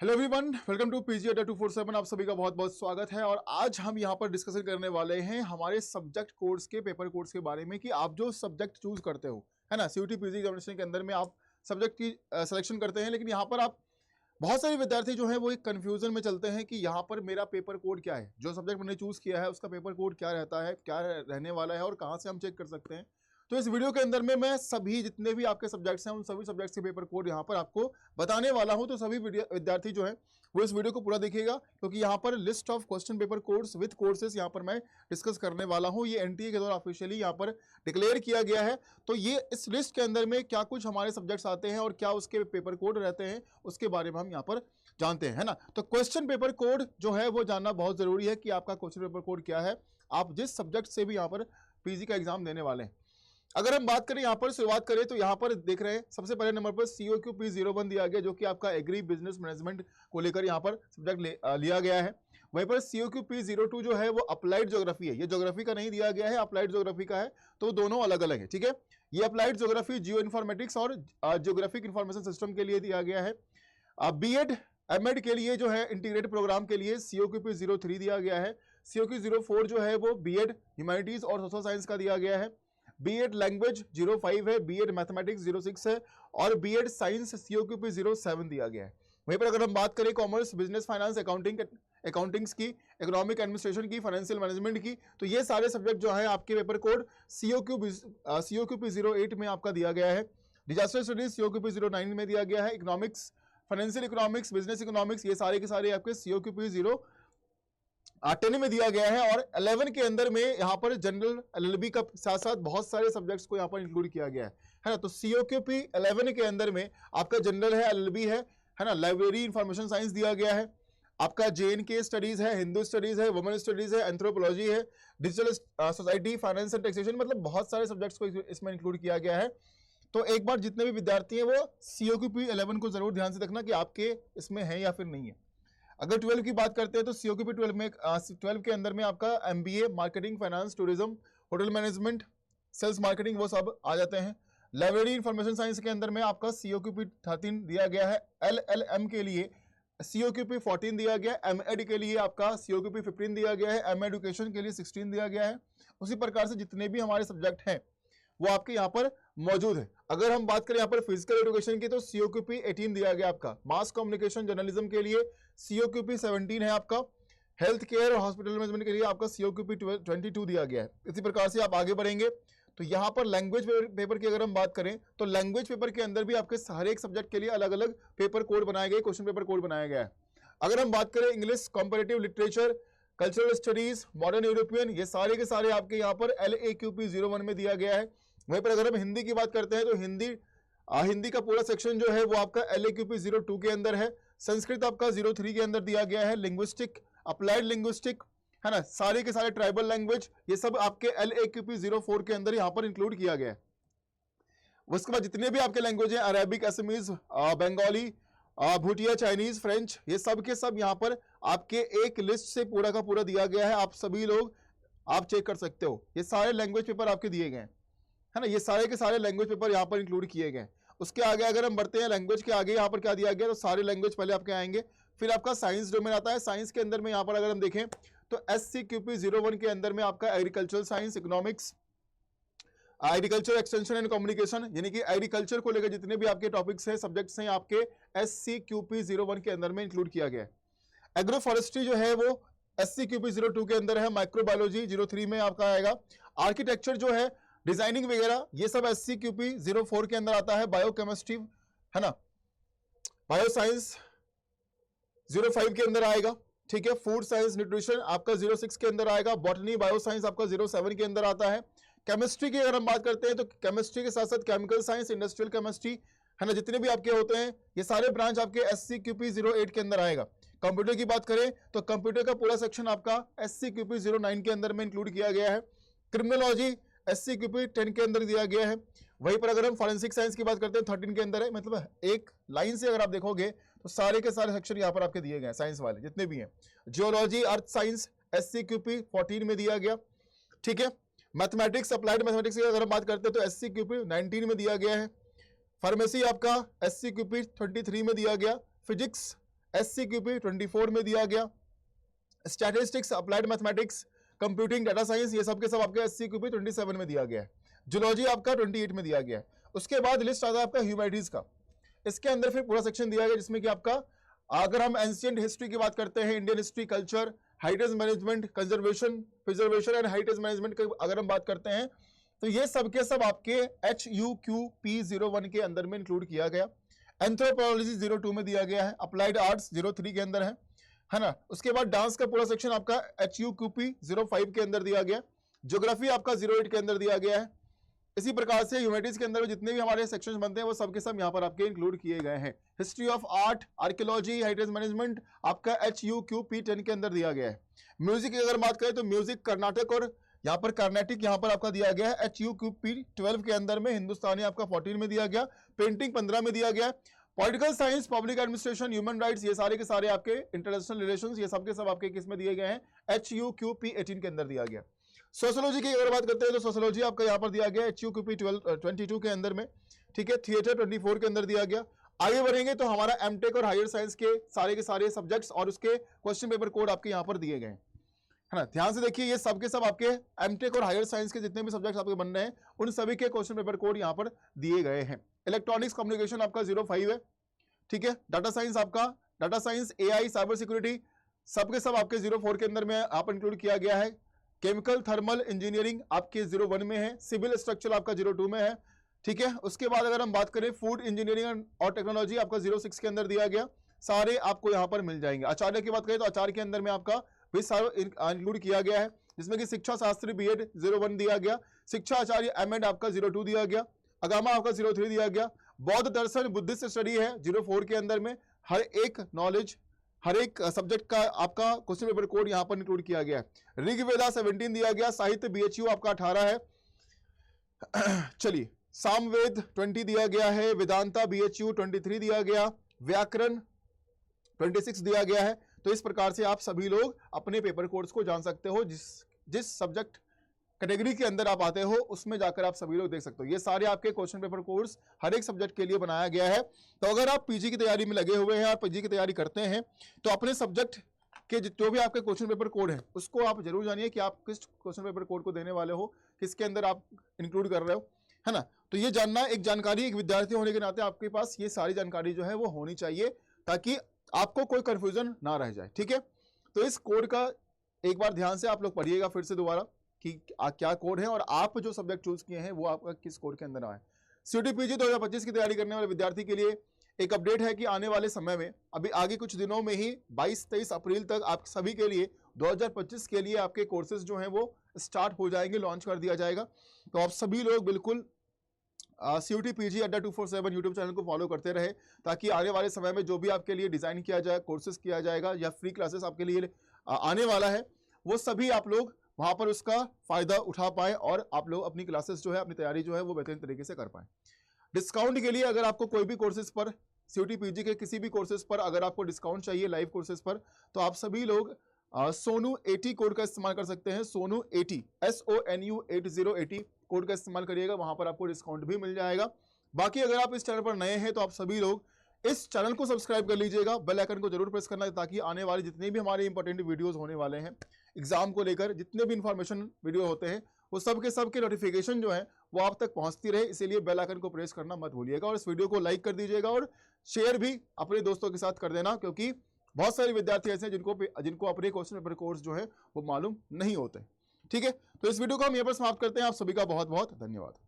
Hello everyone, welcome to PG Adda 247। आप सभी का बहुत बहुत स्वागत है। और आज हम यहाँ पर डिस्कशन करने वाले हैं हमारे सब्जेक्ट कोर्स के पेपर कोर्स के बारे में कि आप जो सब्जेक्ट चूज करते हो, है ना, सीयूटी पीजी एग्जामिनेशन के अंदर में आप सब्जेक्ट की सिलेक्शन करते हैं। लेकिन यहाँ पर आप बहुत सारे विद्यार्थी जो है वो एक कंफ्यूजन में चलते हैं कि यहाँ पर मेरा पेपर कोड क्या है, जो सब्जेक्ट मैंने चूज किया है उसका पेपर कोड क्या रहता है, क्या रहने वाला है और कहाँ से हम चेक कर सकते हैं। तो इस वीडियो के अंदर में मैं सभी जितने भी आपके सब्जेक्ट्स हैं उन सभी सब्जेक्ट्स के पेपर कोड यहाँ पर आपको बताने वाला हूं। तो सभी विद्यार्थी जो हैं वो इस वीडियो को पूरा देखिएगा, क्योंकि यहाँ पर list of question paper codes with courses यहाँ पर मैं डिस्कस करने वाला हूँ। ये एनटीए के द्वारा ऑफिशियली यहाँ पर डिक्लेयर किया गया है। तो ये इस लिस्ट के अंदर में क्या कुछ हमारे सब्जेक्ट्स आते हैं और क्या उसके पेपर कोड रहते हैं उसके बारे में हम यहाँ पर जानते हैं, है ना। तो क्वेश्चन पेपर कोड जो है वो जानना बहुत जरूरी है कि आपका क्वेश्चन पेपर कोड क्या है, आप जिस सब्जेक्ट से भी यहाँ पर पीजी का एग्जाम देने वाले हैं। अगर हम बात करें यहाँ पर शुरुआत करें तो यहाँ पर देख रहे हैं सबसे पहले नंबर पर COQ P01 दिया गया, जो कि आपका एग्री बिजनेस मैनेजमेंट को लेकर यहाँ पर सब्जेक्ट लिया गया है। वहीं पर COQ P02 जो है वो अप्लाइड ज्योग्राफी है। ये ज्योग्राफी का नहीं दिया गया है, अप्लाइड ज्योग्राफी का है, तो दोनों अलग अलग है, ठीक है। ये अप्लाइड ज्योग्राफी जियो इन्फॉर्मेटिक्स और जियोग्राफिक इन्फॉर्मेशन सिस्टम के लिए दिया गया है। BEd एमएड के लिए जो है इंटीग्रेटेड प्रोग्राम के लिए COQ P03 दिया गया है। COQ 04 जो है वो BEd ह्यूमैनिटीज और सोशल साइंस का दिया गया है। BEd लैंग्वेज 05 है, BEd मैथमेटिक्स 06 है और BEd साइंस COQ P07 दिया गया है। वहीं पर अगर हम बात करें कॉमर्स, बिजनेस, फाइनेंस, अकाउंटिंग्स की, इकोनॉमिक एडमिनिस्ट्रेशन की, फाइनेंशियल मैनेजमेंट की, तो ये सारे सब्जेक्ट जो है आपके पेपर कोड COQ P08 में आपका दिया गया है। डिजास्टर स्टडीज COQ P09 में दिया गया है। Economics, financial economics, business economics, ये सारे के सारे आपके COQ P10 में दिया गया है। और 11 के अंदर में यहाँ पर जनरल LLB का साथ साथ बहुत सारे सब्जेक्ट्स को यहाँ पर इंक्लूड किया गया है ना। तो COQ P11 के अंदर में आपका जनरल है, LLB है ना, लाइब्रेरी इंफॉर्मेशन साइंस दिया गया है, आपका JNK स्टडीज है, हिंदू स्टडीज है, वुमेन स्टडीज है, एंथ्रोपोलॉजी है, digital society, finance and taxation, मतलब बहुत सारे सब्जेक्ट्स को इसमें इंक्लूड किया गया है। तो एक बार जितने भी विद्यार्थी हैं वो COQ P11 को जरूर ध्यान से देखना कि आपके इसमें है या फिर नहीं है। अगर 12 की बात करते हैं तो COQ P12 में 12 के अंदर में आपका MBA, marketing, finance, tourism, hotel management, sales marketing, वो सब आ जाते हैं। लाइब्रेरी इंफॉर्मेशन साइंस के अंदर में आपका COQ P13 दिया गया है। LLM के लिए COQ P14 दिया गया है। MEd के लिए आपका COQ P15 दिया गया है। M एडुकेशन के लिए 16 दिया गया है। उसी प्रकार से जितने भी हमारे सब्जेक्ट हैं वो आपके यहाँ पर मौजूद है। अगर हम बात करें यहाँ पर फिजिकल एजुकेशन की तो COQ P18 दिया गया आपका। मास कम्युनिकेशन जर्नलिज्म के लिए COQ P17 है आपका। हेल्थ केयर और हॉस्पिटल मैनेजमेंट के लिए आपका COQ P22 दिया गया है। इसी प्रकार से आप आगे बढ़ेंगे तो यहाँ पर लैंग्वेज पेपर की अगर हम बात करें तो लैंग्वेज पेपर के अंदर भी आपके हर एक सब्जेक्ट के लिए अलग अलग पेपर कोड बनाए गए, क्वेश्चन पेपर कोड बनाया गया है। अगर हम बात करें English, comparative literature, cultural studies, modern European, ये सारे के सारे आपके यहाँ पर LAQ P01 में दिया गया है। वहीं पर अगर हम हिंदी की बात करते हैं तो हिंदी का पूरा सेक्शन जो है वो आपका LAQ P02 के अंदर है। संस्कृत आपका 03 के अंदर दिया गया है। लिंग्विस्टिक, अप्लाइड लिंग्विस्टिक, है ना, सारे के सारे ट्राइबल लैंग्वेज, ये सब आपके LAQ P04 के अंदर यहाँ पर इंक्लूड किया गया है। उसके बाद जितने भी आपके लैंग्वेज हैं, Arabic, Assamese, Bengali, Bhutia, Chinese, French, ये सब के सब यहाँ पर आपके एक लिस्ट से पूरा का पूरा दिया गया है। आप सभी लोग आप चेक कर सकते हो, ये सारे लैंग्वेज पेपर आपके दिए गए हैं, है ना। ये सारे के सारे लैंग्वेज पेपर यहाँ पर इंक्लूड किए गए। उसके आगे अगर हम बढ़ते हैं, लैंग्वेज के आगे यहाँ पर क्या दिया गया, तो सारे लैंग्वेज पहले आपके आएंगे। फिर आपका साइंस डोमेन आता है। साइंस के अंदर में यहाँ पर अगर हम देखें तो SCQ P01 के अंदर में आपका agricultural science, economics, agriculture extension and communication, यानी कि एग्रीकल्चर को लेकर जितने भी आपके टॉपिक्स हैं, सब्जेक्ट्स हैं, आपके SCQ P01 के अंदर में इंक्लूड किया गया है। एग्रो फॉरेस्ट्री जो है वो SCQ P02 के अंदर है। माइक्रोबायोलॉजी 03 में आपका आएगा। आर्किटेक्चर जो है, डिजाइनिंग वगैरह, ये सब SCQ P04 के अंदर आता है। बायोकेमिस्ट्री, है ना, बायोसाइंस 05 के अंदर आएगा, ठीक है। फूड साइंस, न्यूट्रिशन आपका 06 के अंदर आएगा। बॉटनी, बायोसाइंस आपका 07 के अंदर आता है। केमिस्ट्री की अगर हम बात करते हैं तो केमिस्ट्री के साथ साथ केमिकल साइंस, इंडस्ट्रियल केमिस्ट्री, है ना, जितने भी आपके होते हैं ये सारे ब्रांच आपके SCQ P08 के अंदर आएगा। कंप्यूटर की बात करें तो कंप्यूटर का पूरा सेक्शन आपका SCQ P09 के अंदर में इंक्लूड किया गया है। क्रिमिनोलॉजी SCQ P10 के अंदर दिया गया है। वहीं पर अगर हम फॉरेंसिक साइंस की बात करते हैं 13 के अंदर है। मतलब एक लाइन से अगर आप देखोगे तो सारे के सारे सेक्शन यहाँ पर आपके दिए गए हैं, साइंस वाले जितने भी हैं। Geology, earth science SCQ P14 में दिया गया, ठीक है। मैथमेटिक्स, अप्लाइड मैथमेटिक्स की अगर हम बात करते हैं तो SCQ P19 में दिया गया है। फार्मेसी आपका SCQ P23 में दिया गया। फिजिक्स, SCQP 24 में दिया गया, statistics, applied mathematics, computing, data science, ये सब के सब आपके SCQP 27 में दिया गया है। जूलॉजी आपका 28 में दिया गया है। उसके बाद लिस्ट आता है आपका ह्यूमैनिटीज का, इसके अंदर फिर पूरा सेक्शन दिया गया जिसमें कि आपका अगर हम एंशिएंट हिस्ट्री की बात करते हैं, Indian history, culture, heritage management, conservation, preservation and heritage management की अगर हम बात करते हैं तो ये सब के सब आपके HUQP 01 के अंदर में इंक्लूड किया गया। एंथ्रोपोलॉजी 02 में दिया गया है, अप्लाइड आर्ट्स 03 के अंदर है ना। उसके बाद डांस का पूरा सेक्शन आपका HUQP 05 के अंदर दिया गया, ज्योग्राफी आपका 08 के अंदर दिया गया है। इसी प्रकार से ह्यूमैनिटीज के अंदर जितने भी हमारे सेक्शंस बनते हैं वो सब के सब यहाँ पर आपके इंक्लूड किए गए हैं। History of art, archaeology, heritage management आपका HUQP 10 के अंदर दिया गया है। म्यूजिक की अगर बात करें तो म्यूजिक, कर्नाटक और यहाँ पर कार्नेटिक यहाँ पर आपका दिया गया है HUQP 12 के अंदर में। हिंदुस्तानी आपका 14 में दिया गया, पेंटिंग 15 में दिया गया, political science, public administration, human rights, ये सारे के सारे आपके इंटरनेशनल रिलेशंस, ये सब के सब आपके किस में दिए गए हैं, HUQP 18 के अंदर दिया गया। सोशियोलॉजी की अगर बात करते हैं तो सोशियोलॉजी आपका यहाँ पर दिया गया HUQP 22 के अंदर में, ठीक है। थिएटर 24 के अंदर दिया गया। आगे बढ़ेंगे तो हमारा एमटेक और हायर साइंस के सारे सब्जेक्ट्स और उसके क्वेश्चन पेपर कोड आपके यहाँ पर दिए गए हैं, है ना। ध्यान से देखिए, ये सब के सब आपके एमटेक और हायर साइंस के जितने भी सब्जेक्ट्स आपके बन रहे हैं उन सभी के क्वेश्चन पेपर कोड यहाँ पर दिए गए हैं। इलेक्ट्रॉनिक्स कम्युनिकेशन आपका 05 है, ठीक है। डाटा साइंस आपका, data science, AI, cyber security सब के सब आपके 04 के अंदर में आप इंक्लूड किया गया है। केमिकल थर्मल इंजीनियरिंग आपके 01 में है, सिविल स्ट्रक्चर आपका 02 में है, ठीक है। उसके बाद अगर हम बात करें फूड इंजीनियरिंग और टेक्नोलॉजी आपका 06 के अंदर दिया गया, सारे आपको यहाँ पर मिल जाएंगे। आचार्य की बात करें तो आचार्य के अंदर में आपका भी सारा इंक्लूड किया गया है, जिसमें कि शिक्षा शास्त्री BEd 01 दिया गया, शिक्षा आचार्य MEd आपका 02 दिया गया, अगामा आपका 03 दिया गया, बौद्ध दर्शन बुद्धिस्ट स्टडी है 04 के अंदर में। हर एक नॉलेज, हर एक सब्जेक्ट का आपका क्वेश्चन पेपर कोड यहाँ पर इंक्लूड किया गया है। ऋग्वेदा 17 दिया गया, साहित्य BHU आपका 18 है। चलिए, सामवेद 20 दिया गया है, वेदांता BHU 23 दिया गया, व्याकरण 26 दिया गया है। तो इस प्रकार से आप सभी लोग अपने पेपर कोड्स को जान सकते हो, जिस सब्जेक्ट कैटेगरी के अंदर आप आते हो उसमें जाकर आप सभी लोग देख सकते हो। ये सारे आपके क्वेश्चन पेपर कोर्स हर एक सब्जेक्ट के लिए बनाया गया है। तो अगर आप पीजी की तैयारी में लगे हुए हैं और पीजी की तैयारी करते हैं तो अपने सब्जेक्ट के जो भी आपके क्वेश्चन पेपर कोड है उसको आप जरूर जानिए कि आप किस क्वेश्चन पेपर कोड को देने वाले हो, किसके अंदर आप इंक्लूड कर रहे हो, है ना। तो ये जानना एक जानकारी, एक विद्यार्थी होने के नाते आपके पास ये सारी जानकारी जो है वो होनी चाहिए ताकि आपको कोई कंफ्यूजन ना रह जाए, ठीक है। तो इस कोड का एक बार ध्यान से आप लोग पढ़िएगा फिर से दोबारा कि क्या कोड है और आप जो सब्जेक्ट चूज किए हैं वो आपका किस कोड के अंदर आए। CUET-PG 2025 की तैयारी करने वाले विद्यार्थी के लिए एक अपडेट है कि आने वाले समय में अभी आगे कुछ दिनों में ही 22-23 अप्रैल तक आप सभी के लिए 2025 के लिए आपके कोर्सेज जो हैं वो स्टार्ट हो जाएंगे, लॉन्च कर दिया जाएगा। तो आप सभी लोग बिल्कुल CUET-PG अड्डा 247 यूट्यूब चैनल को फॉलो करते रहे ताकि आने वाले समय में जो भी आपके लिए डिजाइन किया जाए, कोर्सेज किया जाएगा या फ्री क्लासेस आपके लिए आने वाला है वो सभी आप लोग वहां पर उसका फायदा उठा पाए और आप लोग अपनी क्लासेस जो है, अपनी तैयारी जो है वो बेहतरीन तरीके से कर पाए। डिस्काउंट के लिए अगर आपको कोई भी कोर्सेज पर, CUET-PG के किसी भी कोर्सेज पर अगर आपको डिस्काउंट चाहिए लाइव कोर्सेज पर, तो आप सभी लोग सोनू 80 कोड का इस्तेमाल कर सकते हैं। सोनू 80 SONU 8080 कोड का इस्तेमाल करिएगा, वहां पर आपको डिस्काउंट भी मिल जाएगा। बाकी अगर आप इस चैनल पर नए हैं तो आप सभी लोग इस चैनल को सब्सक्राइब कर लीजिएगा, बेल आइकन को जरूर प्रेस करना है ताकि आने वाले जितने भी हमारे इंपॉर्टेंट वीडियोस होने वाले हैं एग्जाम को लेकर, जितने भी इंफॉर्मेशन वीडियो होते हैं वो सब के नोटिफिकेशन जो है वो आप तक पहुंचती रहे। इसीलिए बेल आइकन को प्रेस करना मत भूलिएगा और इस वीडियो को लाइक कर दीजिएगा और शेयर भी अपने दोस्तों के साथ कर देना, क्योंकि बहुत सारे विद्यार्थी ऐसे हैं जिनको अपने क्वेश्चन पेपर कोर्स जो है वो मालूम नहीं होते। ठीक है, तो इस वीडियो को हम यहाँ पर समाप्त करते हैं। आप सभी का बहुत बहुत धन्यवाद।